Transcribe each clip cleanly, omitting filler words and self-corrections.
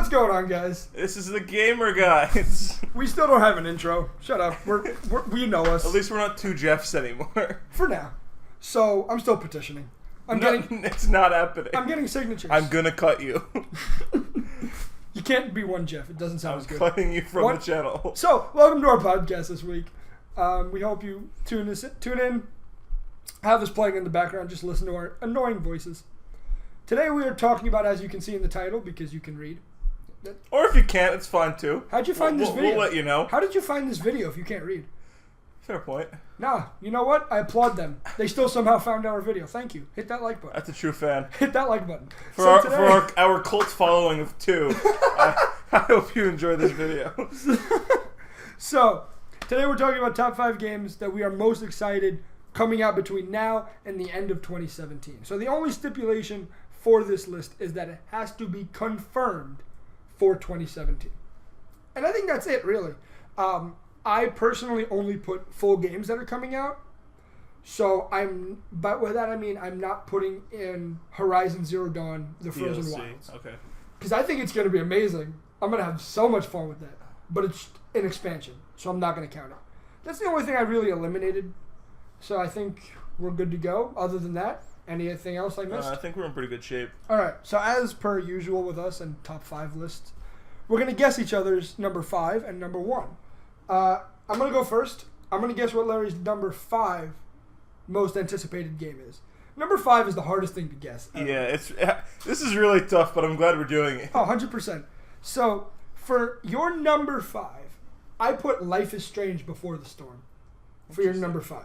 What's going on, guys? This is the Gamer Guys. We still don't have an intro. Shut up. We know us. At least we're not two Jeffs anymore. For now. So, I'm still petitioning. It's not happening. I'm getting signatures. I'm gonna cut you. You can't be one Jeff. It doesn't sound as good. I'm cutting you from the channel. So, welcome to our podcast this week. We hope you tune in, have us playing in the background, just listen to our annoying voices. Today we are talking about, as you can see in the title, because you can read. Or if you can't, it's fine too. How'd you find this video? We'll let you know. How did you find this video if you can't read? Fair point. Nah, you know what? I applaud them. They still somehow found our video. Thank you. Hit that like button. That's a true fan. Hit that like button. For our cult following of 2, I hope you enjoy this video. So, today we're talking about top 5 games that we are most excited coming out between now and the end of 2017. So the only stipulation for this list is that it has to be confirmed for 2017. And I think that's it, really. I personally only put full games that are coming out. So but with that I mean I'm not putting in Horizon Zero Dawn, The Frozen DLC. Wilds. Okay. Because I think it's going to be amazing. I'm going to have so much fun with that. But it's an expansion, so I'm not going to count it. That's the only thing I really eliminated. So I think we're good to go. Other than that, anything else I missed? I think we're in pretty good shape. All right. So as per usual with us and top 5 lists, we're going to guess each other's number 5 and number 1. I'm going to go first. I'm going to guess what Larry's number 5 most anticipated game is. Number 5 is the hardest thing to guess ever. Yeah, this is really tough, but I'm glad we're doing it. Oh, 100%. So for your number 5, I put Life is Strange Before the Storm for your number 5.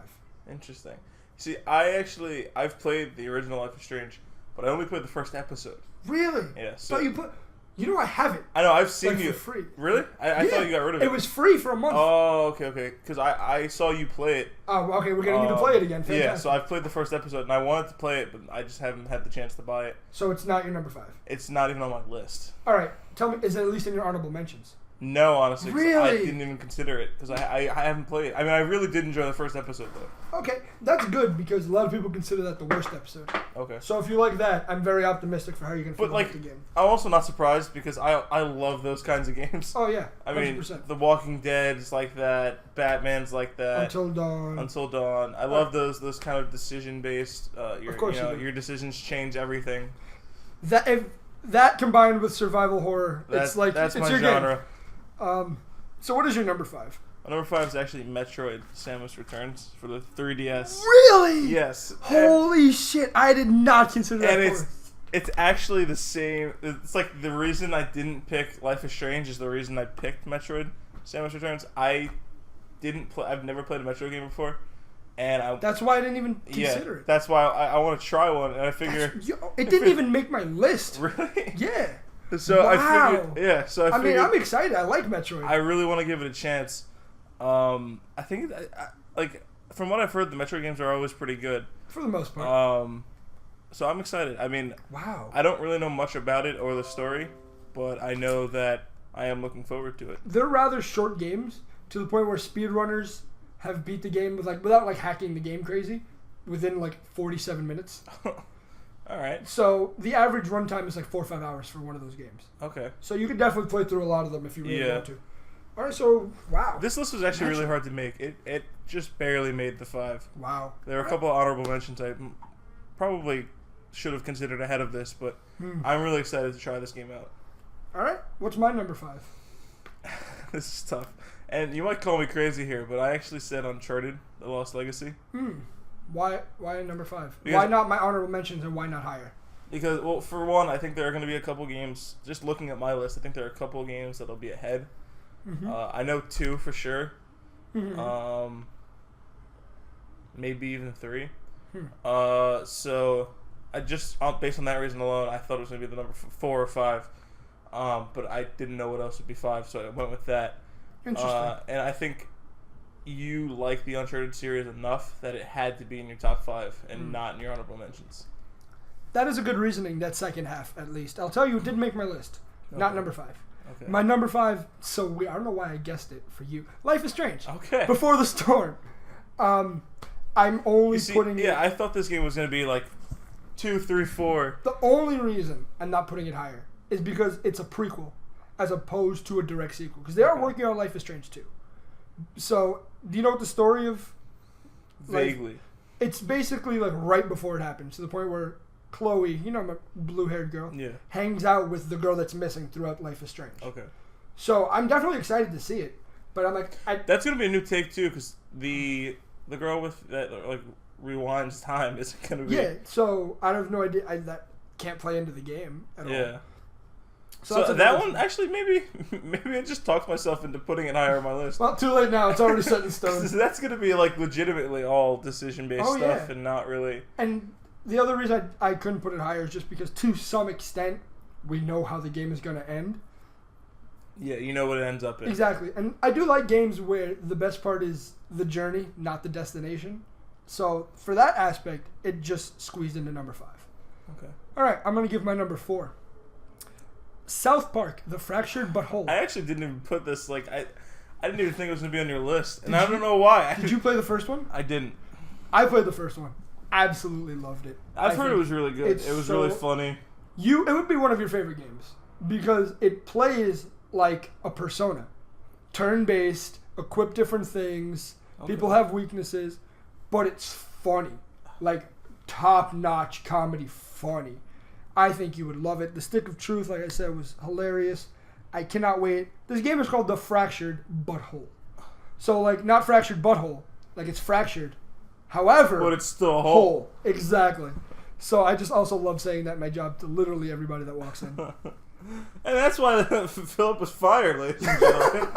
Interesting. See, I've played the original Life is Strange, but I only played the first episode. Really? Yeah. So I haven't. I know, I've seen you. For free. Really? I thought you got rid of it. It was free for a month. Oh, okay. Because I saw you play it. Oh, okay. We're going to need to play it again. Fantastic. Yeah, so I've played the first episode, and I wanted to play it, but I just haven't had the chance to buy it. So it's not your number 5? It's not even on my list. All right. Tell me, is it at least in your honorable mentions? No, honestly. Really? I didn't even consider it, because I haven't played it. I mean, I really did enjoy the first episode, though. Okay. That's good, because a lot of people consider that the worst episode. Okay. So if you like that, I'm very optimistic for how you're going to feel about the game. I'm also not surprised, because I love those kinds of games. Oh, yeah. 100%. I mean, The Walking Dead's like that. Batman's like that. Until Dawn. I love those kind of decision-based. Of course you do. Your decisions change everything. That combined with survival horror, it's my genre. Game. So what is your number 5? My number 5 is actually Metroid: Samus Returns for the 3DS. Really? Yes. Holy shit! I did not consider that. And it's actually the same. It's like the reason I didn't pick Life is Strange is the reason I picked Metroid: Samus Returns. I've never played a Metroid game before, and that's why I didn't even consider it. That's why I want to try one, and I figure it didn't even make my list. Really? Yeah. So wow. I figured, yeah. So I figured, I'm excited. I like Metroid. I really want to give it a chance. I think, from what I've heard, the Metroid games are always pretty good for the most part. So I'm excited. I mean, wow. I don't really know much about it or the story, but I know that I am looking forward to it. They're rather short games to the point where speedrunners have beat the game without hacking the game crazy within 47 minutes. All right. So the average runtime is 4 or 5 hours for one of those games. Okay. So you could definitely play through a lot of them if you really want to. All right. So wow. This list was actually really hard to make. It just barely made the 5. Wow. There were a couple of honorable mentions I probably should have considered ahead of this, but I'm really excited to try this game out. All right. What's my number 5? This is tough, and you might call me crazy here, but I actually said Uncharted: The Lost Legacy. Why number 5? Why not my honorable mentions and why not higher? Because, well, for one, I think there are going to be a couple games, just looking at my list, I think there are a couple games that'll be ahead. I know 2 for sure. Maybe even 3. So I just, based on that reason alone, I thought it was going to be the number 4 or 5. But I didn't know what else would be 5, so I went with that. Interesting. And I think you like the Uncharted series enough that it had to be in your top 5 and not in your honorable mentions. That is a good reasoning, that second half, at least. I'll tell you, it did make my list. Okay. Not number 5. Okay. My number 5, so weird. I don't know why I guessed it for you. Life is Strange. Okay. Before the Storm. I'm only putting it... Yeah, I thought this game was going to be 2, 3, 4. The only reason I'm not putting it higher is because it's a prequel. as opposed to a direct sequel because they are working on Life is Strange 2. So, do you know what the story of? Vaguely. It's basically like right before it happens, to the point where Chloe, you know, my blue-haired girl, hangs out with the girl that's missing throughout Life is Strange. Okay. So I'm definitely excited to see it, but I'm like, that's gonna be a new take too, because the girl with that like rewinds time is gonna be. Yeah. So I have no idea. That can't play into the game at all. Yeah. So that one actually maybe I just talked myself into putting it higher on my list. Well, too late now. It's already set in stone. That's gonna be like legitimately all decision based stuff and not really. And the other reason I couldn't put it higher is just because to some extent we know how the game is gonna end. Yeah, you know what it ends up in. Exactly. And I do like games where the best part is the journey, not the destination. So for that aspect, it just squeezed into number 5. Okay. All right, I'm gonna give my number 4. South Park: The Fractured But Whole. I actually didn't even put this I didn't even think it was gonna be on your list, and I don't know why. Did you play the first one? I didn't. I played the first one. Absolutely loved it. I've heard it was really good. It was really funny. It would be one of your favorite games because it plays like a Persona, turn-based, equip different things. Okay. People have weaknesses, but it's funny, like top-notch comedy funny. I think you would love it. The Stick of Truth, like I said, was hilarious. I cannot wait. This game is called The Fractured Butthole. So, like, not fractured butthole. Like, it's fractured. However... But it's still a hole. Exactly. So, I just also love saying that in my job to literally everybody that walks in. And that's why Philip was fired, ladies and gentlemen.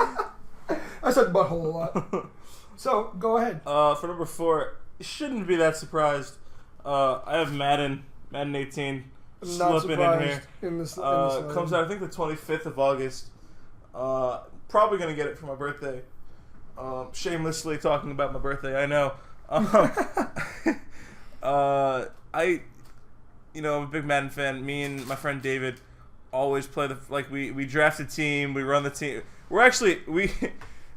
I said butthole a lot. So, go ahead. For number 4, shouldn't be that surprised. I have Madden 18. Not slipping in here. In this comes out I think the 25th of August. Probably gonna get it for my birthday. Shamelessly talking about my birthday, I know. I'm a big Madden fan. Me and my friend David always play we draft a team, we run the team.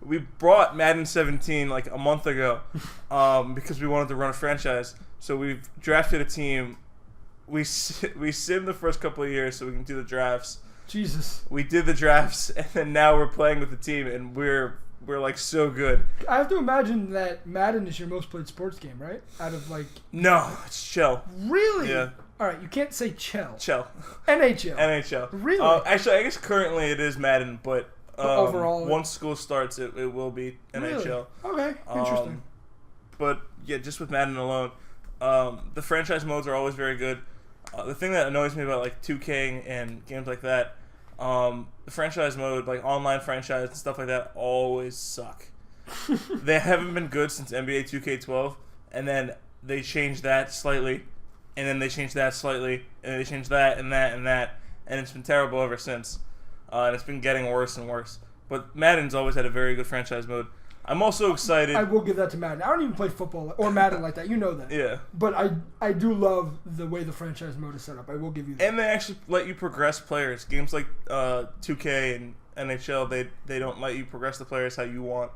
We brought Madden 17 like a month ago because we wanted to run a franchise. So we've drafted a team. We simmed the first couple of years so we can do the drafts. Jesus. We did the drafts, and then now we're playing with the team, and we're like so good. I have to imagine that Madden is your most played sports game, right? Out of like... No, it's Chell. Really? Yeah. All right, you can't say Chell. Chell. NHL. Really? Actually, I guess currently it is Madden, but overall, once school starts, it will be NHL. Really? Okay, interesting. But yeah, just with Madden alone, the franchise modes are always very good. The thing that annoys me about like 2K and games like that, the franchise mode, like online franchise and stuff like that, always suck. They haven't been good since NBA 2K12, and then they changed that slightly, and then they changed that slightly, and they changed that and that and that, and it's been terrible ever since. And it's been getting worse and worse. But Madden's always had a very good franchise mode. I'm also excited. I will give that to Madden. I don't even play football or Madden like that. You know that. Yeah. But I do love the way the franchise mode is set up. I will give you that. And they actually let you progress players. Games like 2K and NHL, they don't let you progress the players how you want.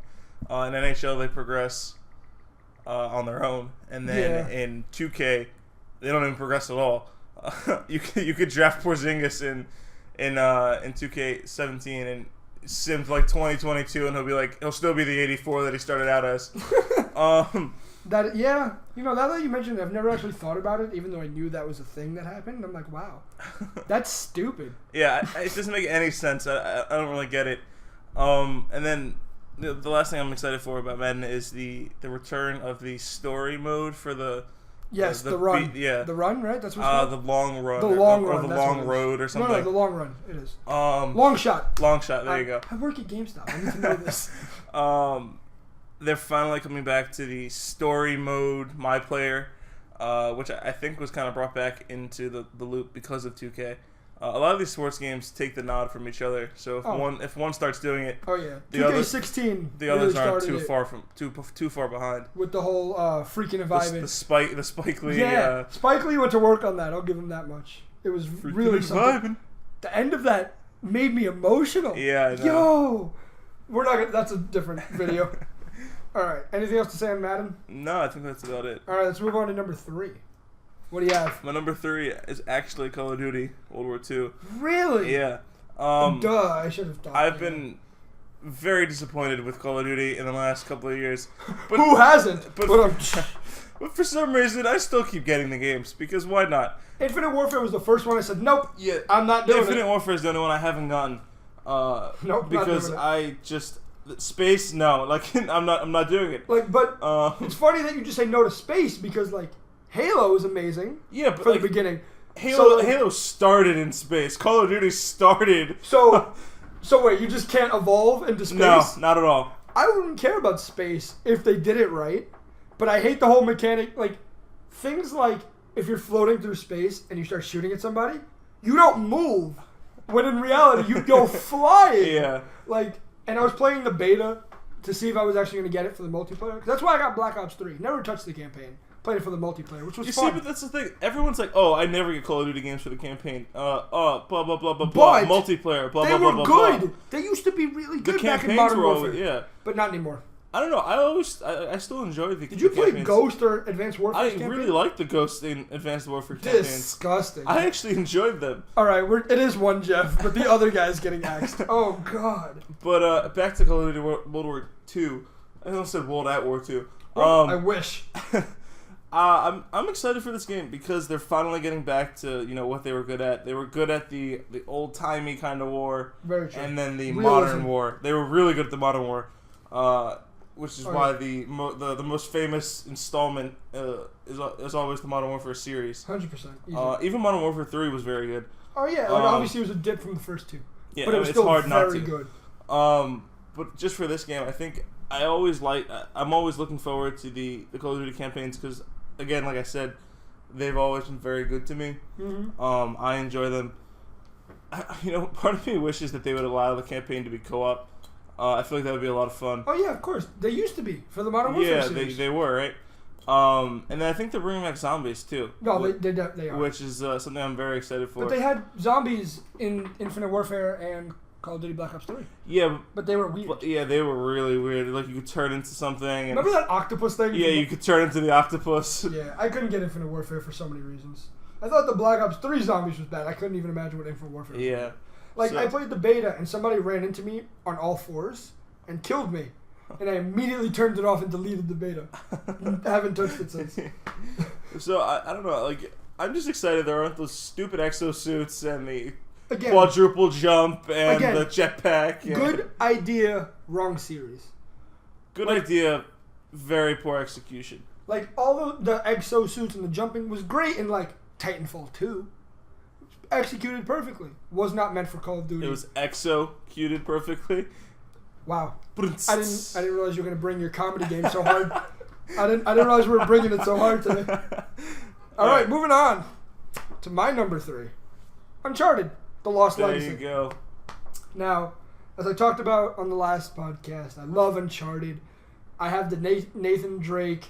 In NHL, they progress on their own. And then in 2K, they don't even progress at all. You could draft Porzingis in 2K17 and sim like 2022, and he'll still be the 84 that he started out as. Now that you mentioned it, I've never actually thought about it, even though I knew that was a thing that happened. I'm like, wow, that's stupid. Yeah, it doesn't make any sense. I don't really get it. And then the last thing I'm excited for about Madden is the return of the story mode for the. Yes, the run. The run, right? That's what's called? The long run. The long or run. the long road or something. No, the long run. It is. Long shot. Long shot. There you go. I work at GameStop. I need to know this. They're finally coming back to the story mode, my player, which I think was kind of brought back into the loop because of 2K. A lot of these sports games take the nod from each other. So if one starts doing it, 2K16, the others aren't too far behind. With the whole freaking environment, the Spike Lee. Yeah, Spike Lee went to work on that. I'll give him that much. It was really something. The end of that made me emotional. Yeah, I know. Yo, we're not. That's a different video. All right. Anything else to say on Madden? No, I think that's about it. All right, let's move on to number 3. What do you have? My number 3 is actually Call of Duty World War II. Really? Yeah. Duh, I should have thought. I've been very disappointed with Call of Duty in the last couple of years. But, who hasn't? But for some reason, I still keep getting the games because why not? Infinite Warfare was the first one I said, nope, Yeah, I'm not doing Infinite it. Warfare is the only one I haven't gotten. Nope, because I just space. No, like I'm not doing it. Like, but it's funny that you just say no to space because like Halo is amazing. Yeah, but for like, the beginning. Halo started in space. Call of Duty started. So wait, you just can't evolve into space? No, not at all. I wouldn't care about space if they did it right, but I hate the whole mechanic. Like things like if you're floating through space and you start shooting at somebody, you don't move. When in reality, you go flying. Yeah. Like, and I was playing the beta to see if I was actually going to get it for the multiplayer. 'Cause that's why I got Black Ops 3. Never touched the campaign. Played it for the multiplayer, which was fun. You see, but that's the thing. Everyone's like, "Oh, I never get Call of Duty games for the campaign." Blah blah blah blah blah. Multiplayer. Blah they blah were blah good. blah. They used to be really good The back in campaigns Modern were Warfare. always, yeah. But not anymore. I don't know. I still enjoy the. Did you play campaigns. Ghost or Advanced Warfare? I campaign? really like the Ghost in Advanced Warfare campaigns. Disgusting. I actually enjoyed them. All right, it is one Jeff, but the other guy's getting axed. Oh God. But back to Call of Duty World War II. I almost said World at War II. I wish. I'm excited for this game because they're finally getting back to what they were good at. They were good at the old timey kind of war, Very true. and then the Realism. modern war. They were really good at the modern war, which is why yeah. the most famous installment is always the Modern Warfare series. 100%. Even Modern Warfare 3 was very good. Oh yeah, like obviously it was a dip from the first two. Yeah, but it was it's still hard not very to. good. But just for this game, I think I'm always looking forward to the Call of Duty campaigns because, again, like I said, they've always been very good to me. Mm-hmm. I enjoy them. Part of me wishes that they would allow the campaign to be co-op. I feel like that would be a lot of fun. Oh yeah, of course. They used to be for the Modern Warfare series. they were, right? And then I think they're bringing back zombies too. No, they are. Which is something I'm very excited for. But they had zombies in Infinite Warfare and Call of Duty Black Ops 3. Yeah. But they were weird. Yeah, they were really weird. Like you could turn into something. And remember that octopus thing? Yeah, you could turn into the octopus. Yeah, I couldn't get Infinite Warfare for so many reasons. I thought the Black Ops 3 zombies was bad. I couldn't even imagine what Infinite Warfare was. Yeah. Like, I played the beta and somebody ran into me on all fours and killed me. And I immediately turned it off and deleted the beta. I haven't touched it since. So, I don't know. Like, I'm just excited there aren't those stupid exosuits and the quadruple jump and the jetpack. Good idea, wrong series. Good idea, very poor execution. Like, all the exosuits and the jumping was great in, like, Titanfall 2. Executed perfectly. Was not meant for Call of Duty. It was executed perfectly. Wow. I didn't realize you were going to bring your comedy game so hard. I didn't realize we were bringing it so hard today. All right, moving on to my number 3. Uncharted, The Lost Legacy. There you go. Now, as I talked about on the last podcast, I love Uncharted. I have the Nathan Drake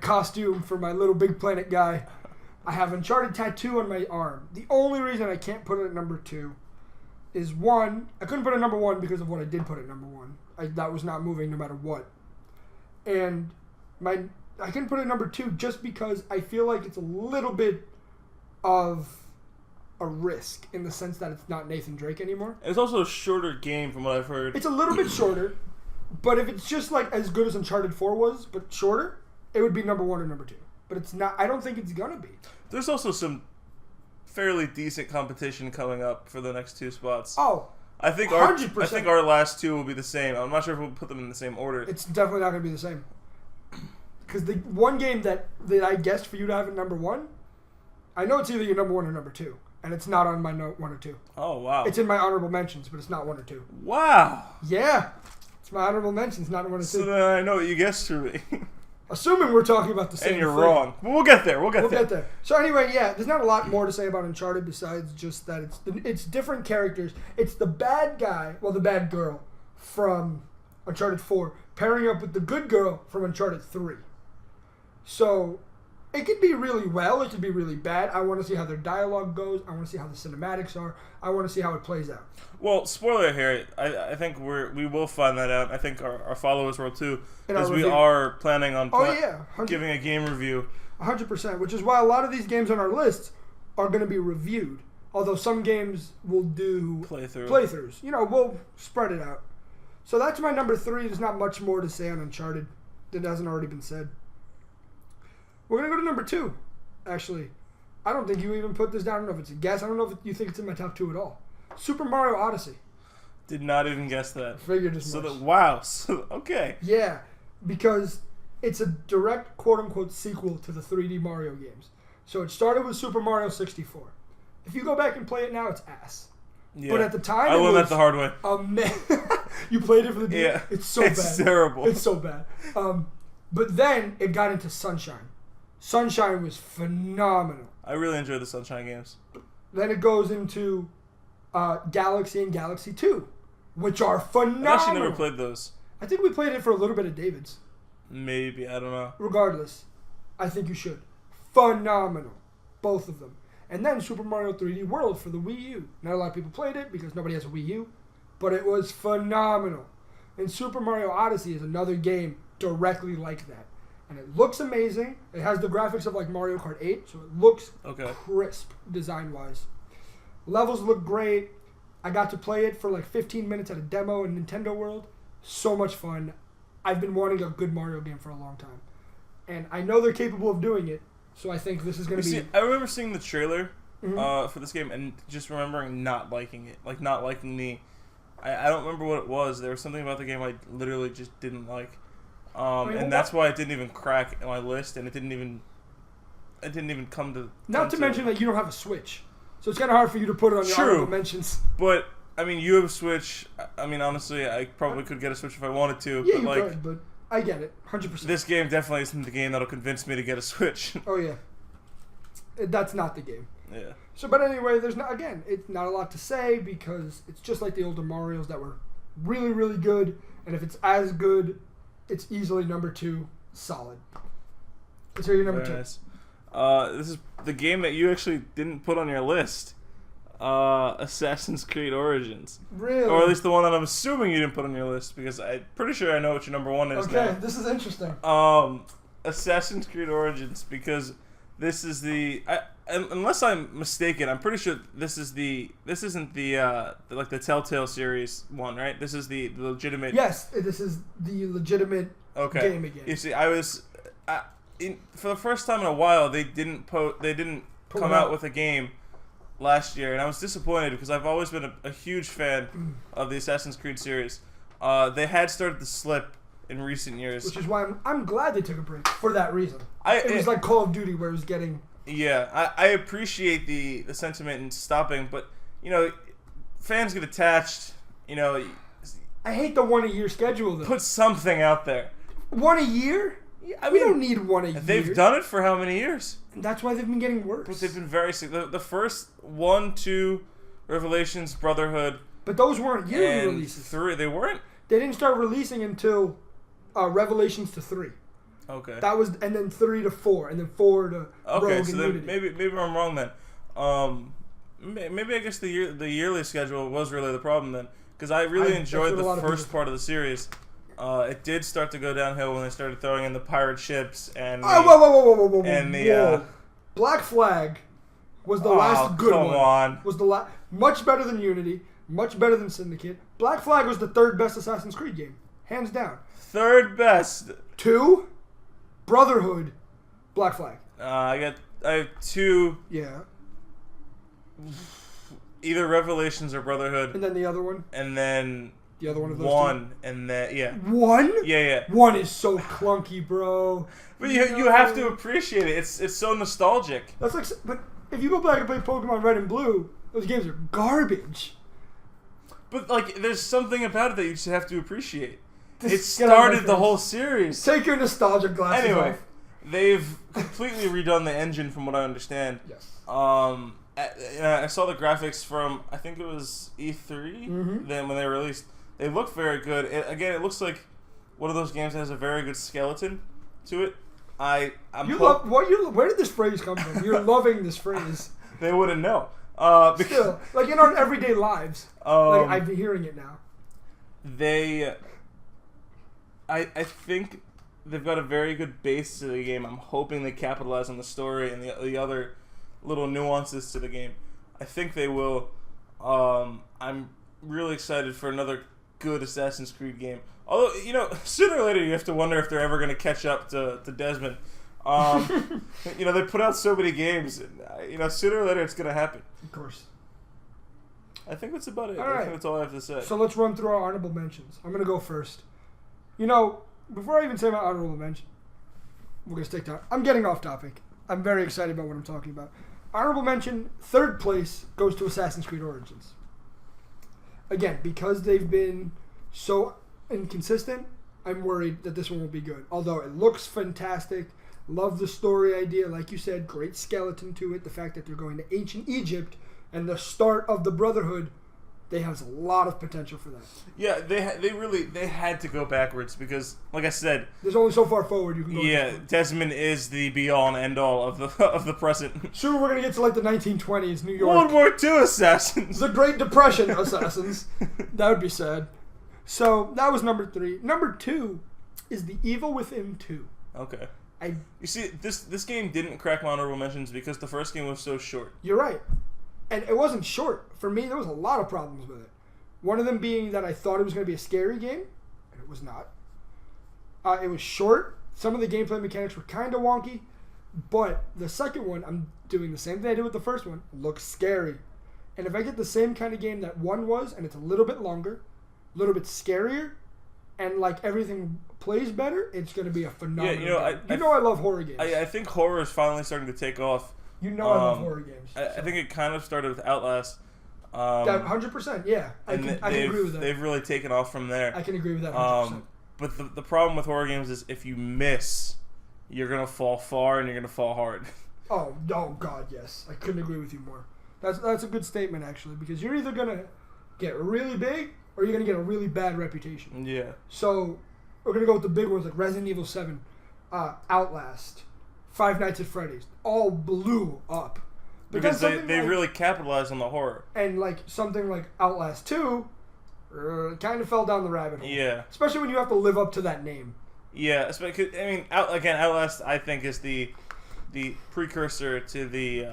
costume for my Little Big Planet guy. I have Uncharted tattoo on my arm. The only reason I can't put it at number 2 is, one, I couldn't put it at number 1 because of what I did put at number 1. That was not moving no matter what. And I couldn't put it at number 2 just because I feel like it's a little bit of a risk in the sense that it's not Nathan Drake anymore. It's also a shorter game from what I've heard. It's a little bit shorter, but if it's just as good as Uncharted 4 was, but shorter, it would be number 1 or number 2. But it's not. I don't think it's gonna be. There's also some fairly decent competition coming up for the next 2 spots. Oh, I think 100%. I think our last 2 will be the same. I'm not sure if we'll put them in the same order. It's definitely not gonna be the same. Because the one game that I guessed for you to have at number 1, I know it's either your number 1 or number 2, and it's not on my note 1 or 2. Oh wow! It's in my honorable mentions, but it's not 1 or 2. Wow! Yeah, it's my honorable mentions, not 1 or 2. So then I know what you guessed for me. Assuming we're talking about the same and you're thing. wrong. But we'll get there. We'll get there. So anyway, yeah, there's not a lot more to say about Uncharted besides just that it's different characters. It's the bad guy, the bad girl from Uncharted 4 pairing up with the good girl from Uncharted 3. So it could be really well. It could be really bad. I want to see how their dialogue goes. I want to see how the cinematics are. I want to see how it plays out. Well, spoiler here. I think we will find that out. I think our followers will too, because we are planning on giving a game review. 100%, which is why a lot of these games on our list are going to be reviewed. Although some games will do playthroughs. We'll spread it out. So that's my number 3. There's not much more to say on Uncharted that hasn't already been said. We're going to go to number 2, actually. I don't think you even put this down. I don't know if it's a guess. I don't know if you think it's in my top 2 at all. Super Mario Odyssey. Did not even guess that. Figured as much. Wow. Okay. Yeah, because it's a direct quote-unquote sequel to the 3D Mario games. So it started with Super Mario 64. If you go back and play it now, it's ass. Yeah. But at the time, I learned that the hard way. You played it for the game? Yeah. It's so bad. It's terrible. It's so bad. But then it got into Sunshine. Sunshine was phenomenal. I really enjoyed the Sunshine games. Then it goes into Galaxy and Galaxy 2, which are phenomenal. I've actually never played those. I think we played it for a little bit of David's. Maybe. I don't know. Regardless, I think you should. Phenomenal. Both of them. And then Super Mario 3D World for the Wii U. Not a lot of people played it because nobody has a Wii U, but it was phenomenal. And Super Mario Odyssey is another game directly like that. And it looks amazing. It has the graphics of like Mario Kart 8, so it looks crisp design-wise. Levels look great. I got to play it for like 15 minutes at a demo in Nintendo World. So much fun. I've been wanting a good Mario game for a long time. And I know they're capable of doing it, so I think this is going to be... I remember seeing the trailer for this game and just remembering not liking it. Like, not liking the... I don't remember what it was. There was something about the game I literally just didn't like. And that's why it didn't even crack my list, and it didn't even come to... Not to mention that you don't have a Switch. So it's kind of hard for you to put it on your honorable mentions. But, I mean, you have a Switch. I mean, honestly, I probably could get a Switch if I wanted to. Yeah, but you like, could, but I get it. 100%. This game definitely isn't the game that'll convince me to get a Switch. Oh, yeah. That's not the game. Yeah. So, but anyway, it's not a lot to say because it's just like the older Marios that were really, really good. And if it's as good, it's easily number 2. Solid. Let's hear your number 2. Nice. This is the game that you actually didn't put on your list. Assassin's Creed Origins. Really? Or at least the one that I'm assuming you didn't put on your list, because I'm pretty sure I know what your number 1 is now. Okay, this is interesting. Assassin's Creed Origins, because this is the... unless I'm mistaken, I'm pretty sure this isn't the like the Telltale series one, right? This is the legitimate... Yes, this is the legitimate game again. You see, for the first time in a while, they didn't come out with a game last year, and I was disappointed because I've always been a huge fan of the Assassin's Creed series. They had started to slip in recent years, which is why I'm glad they took a break for that reason. It was like Call of Duty, where it was getting... Yeah, I appreciate the sentiment in stopping, but fans get attached. I hate the 1 a year schedule though. Put something out there. 1 a year? I mean, we don't need 1 a year. They've done it for how many years? And that's why they've been getting worse. But they've been very sick. The first 1, 2, Revelations, Brotherhood. But those weren't yearly and releases. 3, they weren't? They didn't start releasing until Revelations to 3. Okay. That was, and then 3 to 4, and then 4 to okay, Rogue so and then Unity. maybe I'm wrong then. Maybe I guess the yearly schedule was really the problem then, because I really enjoyed the first part of the series. It did start to go downhill when they started throwing in the pirate ships and whoa. Black Flag was the last good one. Come on. Was the much better than Unity, much better than Syndicate. Black Flag was the 3rd best Assassin's Creed game, hands down. 3rd best. 2, Brotherhood, Black Flag. I have 2. Yeah. Either Revelations or Brotherhood. And then the other one. And then the other one of those 1, and then 1? Yeah. 1 is so clunky, bro. But you have to appreciate it. It's so nostalgic. That's like, but if you go back and play Pokemon Red and Blue, those games are garbage. But like, there's something about it that you just have to appreciate. It started the whole series. Take your nostalgia glasses off. They've completely redone the engine, from what I understand. Yes. I saw the graphics from, I think it was E3. Then when they released, they look very good. It looks like one of those games that has a very good skeleton to it. Where did this phrase come from? You're loving this phrase. They wouldn't know. Still, like in our everyday lives, like I'm hearing it now. I think they've got a very good base to the game. I'm hoping they capitalize on the story and the other little nuances to the game. I think they will. I'm really excited for another good Assassin's Creed game. Although, sooner or later you have to wonder if they're ever going to catch up to Desmond. They put out so many games. And, sooner or later it's going to happen. Of course. I think that's about it. All I right. think that's all I have to say. So let's run through our honorable mentions. I'm going to go first. Before I even say my honorable mention, we're going to stick to. I'm getting off topic. I'm very excited about what I'm talking about. Honorable mention, third place goes to Assassin's Creed Origins. Again, because they've been so inconsistent, I'm worried that this one won't be good. Although it looks fantastic. Love the story idea. Like you said, great skeleton to it. The fact that they're going to ancient Egypt and the start of the Brotherhood, they have a lot of potential for that. Yeah, they had to go backwards because, like I said, there's only so far forward you can go. Yeah, Desmond is the be-all and end-all of the present. Soon we're going to get to like the 1920s, New York. World War II assassins. The Great Depression assassins. That would be sad. So, that was number 3. Number 2 is The Evil Within 2. Okay. You see, this game didn't crack my honorable mentions because the first game was so short. You're right. And it wasn't short. For me, there was a lot of problems with it. One of them being that I thought it was going to be a scary game, and it was not. It was short. Some of the gameplay mechanics were kind of wonky. But the second one, I'm doing the same thing I did with the first one. Looks scary. And if I get the same kind of game that one was, and it's a little bit longer, a little bit scarier, and like everything plays better, it's going to be a phenomenal game. I love horror games. I think horror is finally starting to take off. I love horror games. I think it kind of started with Outlast. 100%, yeah. I can agree with that. They've really taken off from there. I can agree with that 100%. But the problem with horror games is if you miss, you're going to fall far and you're going to fall hard. Oh, God, yes. I couldn't agree with you more. That's a good statement, actually, because you're either going to get really big or you're going to get a really bad reputation. Yeah. So we're going to go with the big ones like Resident Evil 7, Outlast, Five Nights at Freddy's. All blew up. Because they really capitalized on the horror. And like something like Outlast 2 kind of fell down the rabbit hole. Yeah. Especially when you have to live up to that name. Yeah. Outlast I think is the precursor to the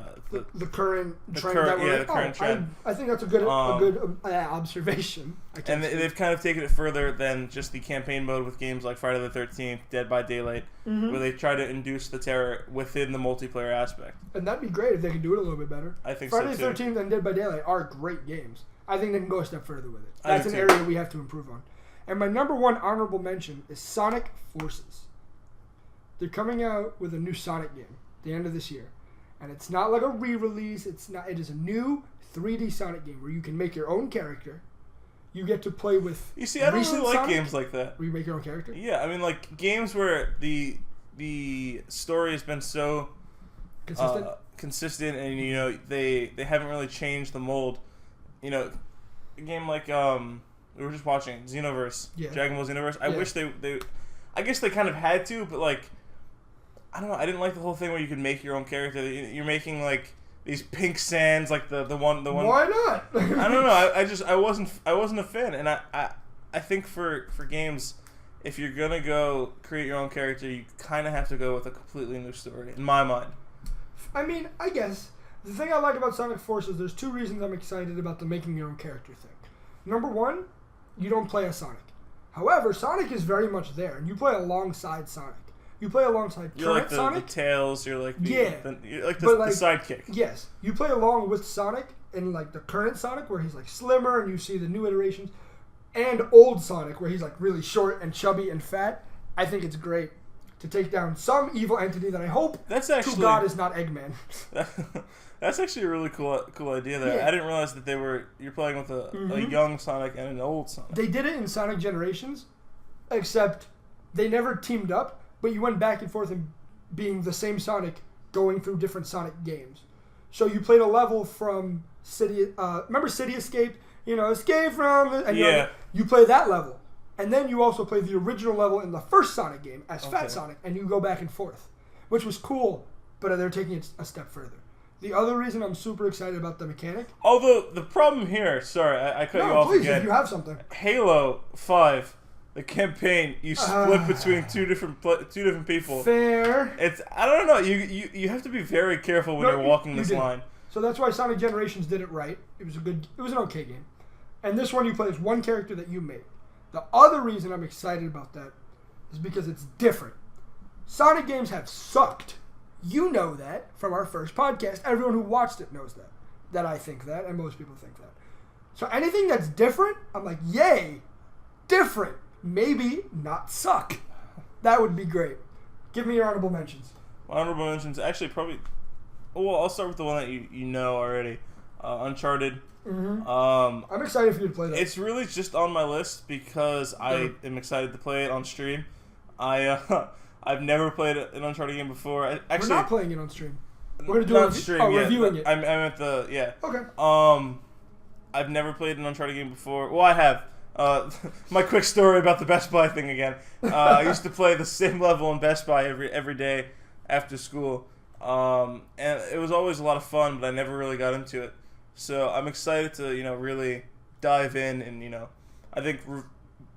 current trend that we're in. The current trend. I think that's a good observation. And they've kind of taken it further than just the campaign mode with games like Friday the 13th, Dead by Daylight, where they try to induce the terror within the multiplayer aspect. And that'd be great if they could do it a little bit better. I think Friday so the 13th and Dead by Daylight are great games. I think they can go a step further with it. I That's do an too. area we have to improve on. And my number one honorable mention is Sonic Forces. They're coming out with a new Sonic game at the end of this year. And it's not like a re-release. It is a new 3D Sonic game where you can make your own character. You get to play with. You see, I don't really like Sonic, games like that. where you make your own character. Yeah, I mean, like games where the story has been so consistent, and they haven't really changed the mold. A game like we were just watching Xenoverse, Dragon Ball Xenoverse. I wish they I guess they kind of had to, but like I don't know. I didn't like the whole thing where you could make your own character. You're making like these pink sands, like the one. Why not? I don't know. I wasn't a fan, and I think for games, if you're gonna go create your own character, you kind of have to go with a completely new story, in my mind. I mean, I guess the thing I like about Sonic Forces, there's two reasons I'm excited about the making your own character thing. Number one, you don't play as Sonic. However, Sonic is very much there, and you play alongside Sonic. You play alongside current Sonic. The Tails. You're like the sidekick. Yes, you play along with Sonic in like the current Sonic where he's like slimmer, and you see the new iterations, and old Sonic where he's like really short and chubby and fat. I think it's great to take down some evil entity that I hope to God is not Eggman. That's actually a really cool idea there. Yeah. I didn't realize that you're playing with a young Sonic and an old Sonic. They did it in Sonic Generations, except they never teamed up, but you went back and forth and being the same Sonic going through different Sonic games. So you played a level from City, remember City Escape? Escape from the, and you play that level. And then you also play the original level in the first Sonic game as Fat Sonic, and you go back and forth, which was cool, but they're taking it a step further. The other reason I'm super excited about the mechanic... Although, the problem here... Sorry, I cut you off please, again. if you have something. Halo 5, the campaign, you split between two different people. Fair. I don't know, you have to be very careful when you're walking this line. So that's why Sonic Generations did it right. It was an okay game. And this one you play as one character that you made. The other reason I'm excited about that is because it's different. Sonic games have sucked. You know that from our first podcast. Everyone who watched it knows that. That I think that, and most people think that. So anything that's different, I'm like, yay, different. Maybe not suck. That would be great. Give me your honorable mentions. My honorable mentions, actually, probably. Well, I'll start with the one that you know already, Uncharted. Mm-hmm. I'm excited for you to play that. It's really just on my list because I am excited to play it on stream. I've never played an Uncharted game before. We're not playing it on stream. We're gonna do it on stream. Reviewing it. I'm at the Okay. I've never played an Uncharted game before. Well, I have. My quick story about the Best Buy thing again. I used to play the same level in Best Buy every day after school, and it was always a lot of fun, but I never really got into it. So I'm excited to really dive in, and I think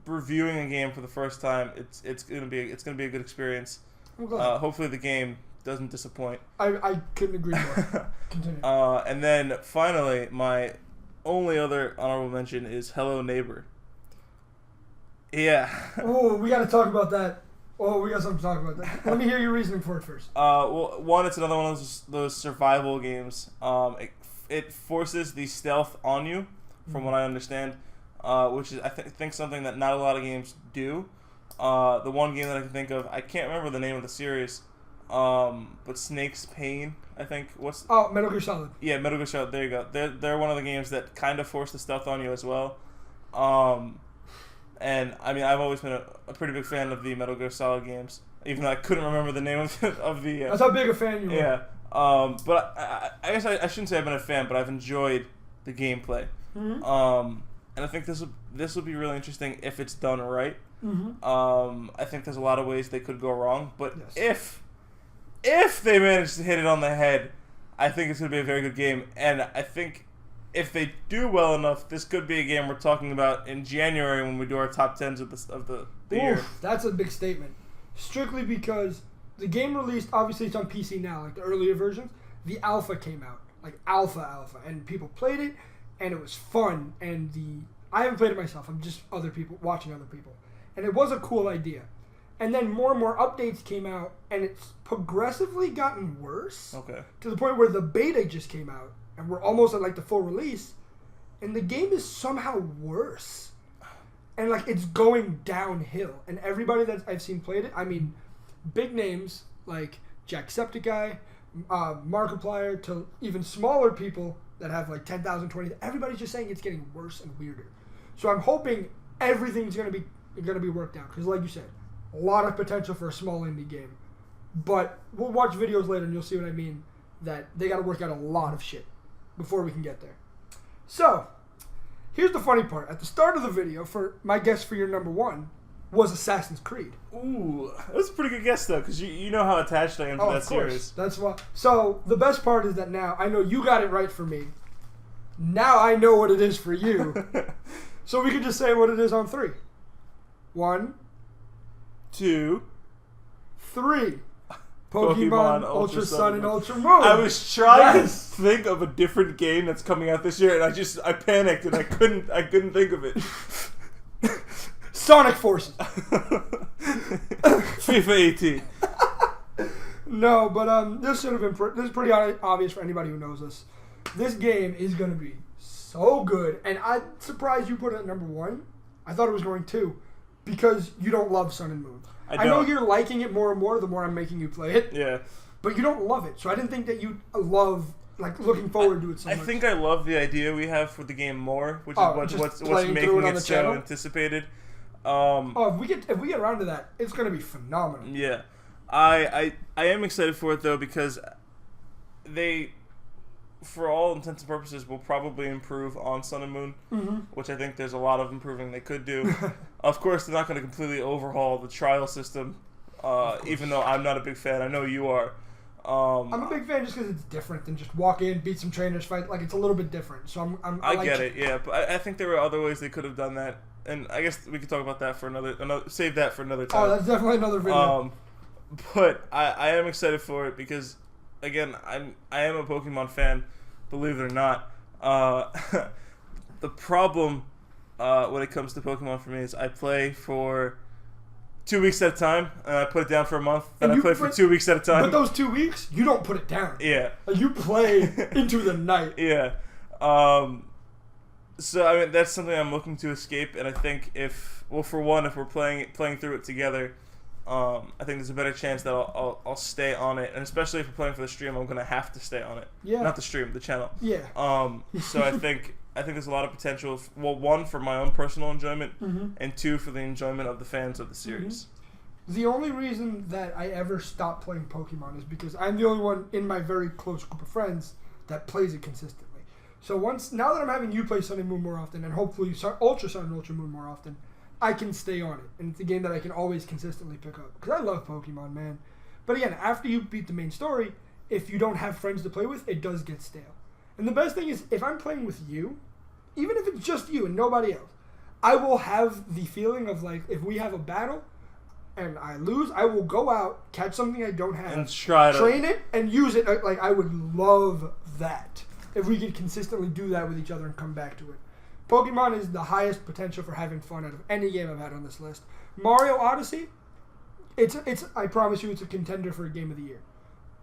reviewing a game for the first time, it's gonna be a good experience. Hopefully the game doesn't disappoint. I couldn't agree more. Continue. And then finally, my only other honorable mention is Hello Neighbor. Yeah. Oh, we got to talk about that. Oh, we got something to talk about that. Let me hear your reasoning for it first. Well, one, it's another one of those survival games. It forces the stealth on you, from what I understand, which is I think something that not a lot of games do. The one game that I can think of, I can't remember the name of the series, but Snake's Pain, I think. Metal Gear Solid. Yeah, Metal Gear Solid. There you go. They're one of the games that kind of force the stealth on you as well. And I mean, I've always been a pretty big fan of the Metal Gear Solid games, even though I couldn't remember the name of the. That's how big a fan you were. Yeah. But I guess I shouldn't say I've been a fan, but I've enjoyed the gameplay. Mm-hmm. And I think this will be really interesting if it's done right. Mm-hmm. I think there's a lot of ways they could go wrong, but yes. if they manage to hit it on the head, I think it's going to be a very good game. And I think if they do well enough, this could be a game we're talking about in January when we do our top 10s of the year. That's a big statement. Strictly because the game released, obviously it's on PC now, like the earlier versions. The alpha came out, like alpha, and people played it, and it was fun. And I haven't played it myself. I'm just watching other people, and it was a cool idea. And then more and more updates came out, and it's progressively gotten worse. Okay. To the point where the beta just came out, and we're almost at like the full release, and the game is somehow worse. And like it's going downhill. And everybody that I've seen played it, I mean, big names like Jacksepticeye, Markiplier, to even smaller people that have like 10,000, 20,000, everybody's just saying it's getting worse and weirder. So I'm hoping everything's gonna be worked out, because like you said, a lot of potential for a small indie game. But we'll watch videos later and you'll see what I mean, that they got to work out a lot of shit before we can get there. So here's the funny part. At the start of the video, for my guess for your number one was Assassin's Creed. Ooh, that was a pretty good guess though, because you know how attached I am to that series. That's why. So the best part is that now I know you got it right for me. Now I know what it is for you. So we can just say what it is on 3. 1, 2, 3. Pokemon Ultra Sun and Ultra Moon. I was trying to think of a different game that's coming out this year, and I panicked and I couldn't think of it. Sonic Forces. FIFA 18. No, but this should have been. This is pretty obvious for anybody who knows us. This game is going to be so good, and I'm surprised you put it at number 1. I thought it was going 2, because you don't love Sun and Moon. I know you're liking it more and more the more I'm making you play it. Yeah. But you don't love it, so I didn't think that you love, like, looking forward to it so much. I think I love the idea we have for the game more, which is what's making it so anticipated. If we get around to that, it's going to be phenomenal. Yeah. I am excited for it, though, because they, for all intents and purposes, will probably improve on Sun and Moon, which I think there's a lot of improving they could do. Of course, they're not going to completely overhaul the trial system, even though I'm not a big fan. I know you are. I'm a big fan just because it's different than just walk in, beat some trainers, fight. Like, it's a little bit different. So I get it, yeah. But I think there were other ways they could have done that. And I guess we could talk about that for another save that for another time. Oh, that's definitely another video. But I am excited for it because, again, I am a Pokemon fan. believe it or not. The problem when it comes to Pokemon for me is I play for 2 weeks at a time, and I put it down for a month, then I play for 2 weeks at a time. But those 2 weeks, you don't put it down. Yeah. Like, you play into the night. Yeah. So I mean that's something I'm looking to escape, and I think if we're playing through it together, I think there's a better chance that I'll stay on it, and especially if we're playing for the stream, I'm gonna have to stay on it. Yeah. Not the stream, the channel. Yeah. So I think there's a lot of potential. One, for my own personal enjoyment, and two, for the enjoyment of the fans of the series. The only reason that I ever stopped playing Pokemon is because I'm the only one in my very close group of friends that plays it consistently. So now that I'm having you play Sun and Moon more often, and hopefully Ultra Sun and Ultra Moon more often, I can stay on it. And it's a game that I can always consistently pick up. Because I love Pokemon, man. But again, after you beat the main story, if you don't have friends to play with, it does get stale. And the best thing is, if I'm playing with you, even if it's just you and nobody else, I will have the feeling of, like, if we have a battle and I lose, I will go out, catch something I don't have, and train it, and use it. Like, I would love that if we could consistently do that with each other and come back to it. Pokemon is the highest potential for having fun out of any game I've had on this list. Mario Odyssey, it's I promise you, it's a contender for a game of the year.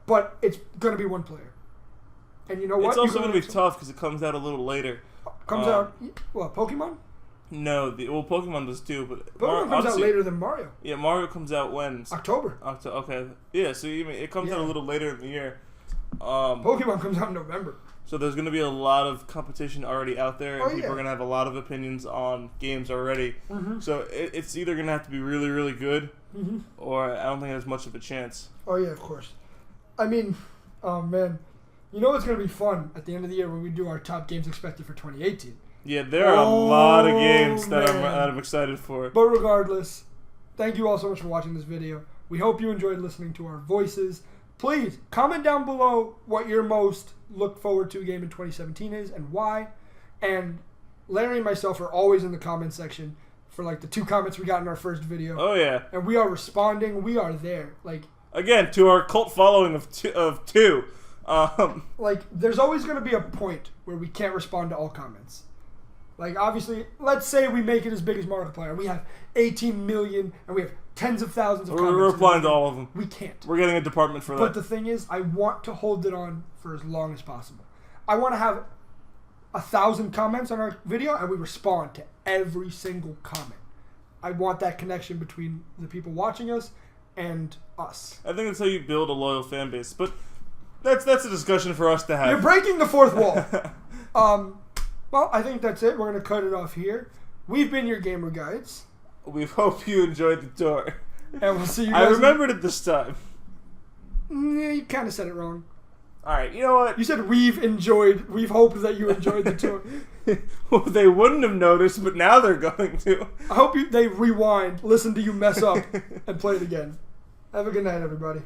But it's going to be one player. And you know what? It's also going to be tough because it comes out a little later. Comes out, what, Pokemon? No, Pokemon does too, but Pokemon comes out later than Mario. Yeah, Mario comes out when? October. Okay. Yeah, so you mean it comes out a little later in the year. Pokemon comes out in November. So there's going to be a lot of competition already out there, and people are going to have a lot of opinions on games already. So it's either going to have to be really, really good, or I don't think there's much of a chance. Oh, yeah, of course. I mean, oh, man. You know what's going to be fun at the end of the year when we do our top games expected for 2018? Yeah, there are a lot of games that I'm excited for. But regardless, thank you all so much for watching this video. We hope you enjoyed listening to our voices. Please, comment down below what your most look forward to game in 2017 is and why. And Larry and myself are always in the comment section for, like, the 2 comments we got in our first video. Oh, yeah. And we are responding. We are there. Like, again, to our cult following of two. Like, there's always going to be a point where we can't respond to all comments. Like, obviously, let's say we make it as big as Markiplier, and we have 18 million, and we have tens of thousands of comments. We're replying to all of them. We can't. We're getting a department for that. But the thing is, I want to hold it on for as long as possible. I want to have 1,000 comments on our video, and we respond to every single comment. I want that connection between the people watching us and us. I think that's how you build a loyal fan base, but that's a discussion for us to have. You're breaking the fourth wall. Well, I think that's it. We're going to cut it off here. We've been your Gamer Guides. We hope you enjoyed the tour. And we'll see you guys. I remembered it this time. Yeah, you kind of said it wrong. Alright, you know what? You said we've hoped that you enjoyed the tour. Well, they wouldn't have noticed, but now they're going to. I hope they rewind, listen to you mess up, and play it again. Have a good night, everybody.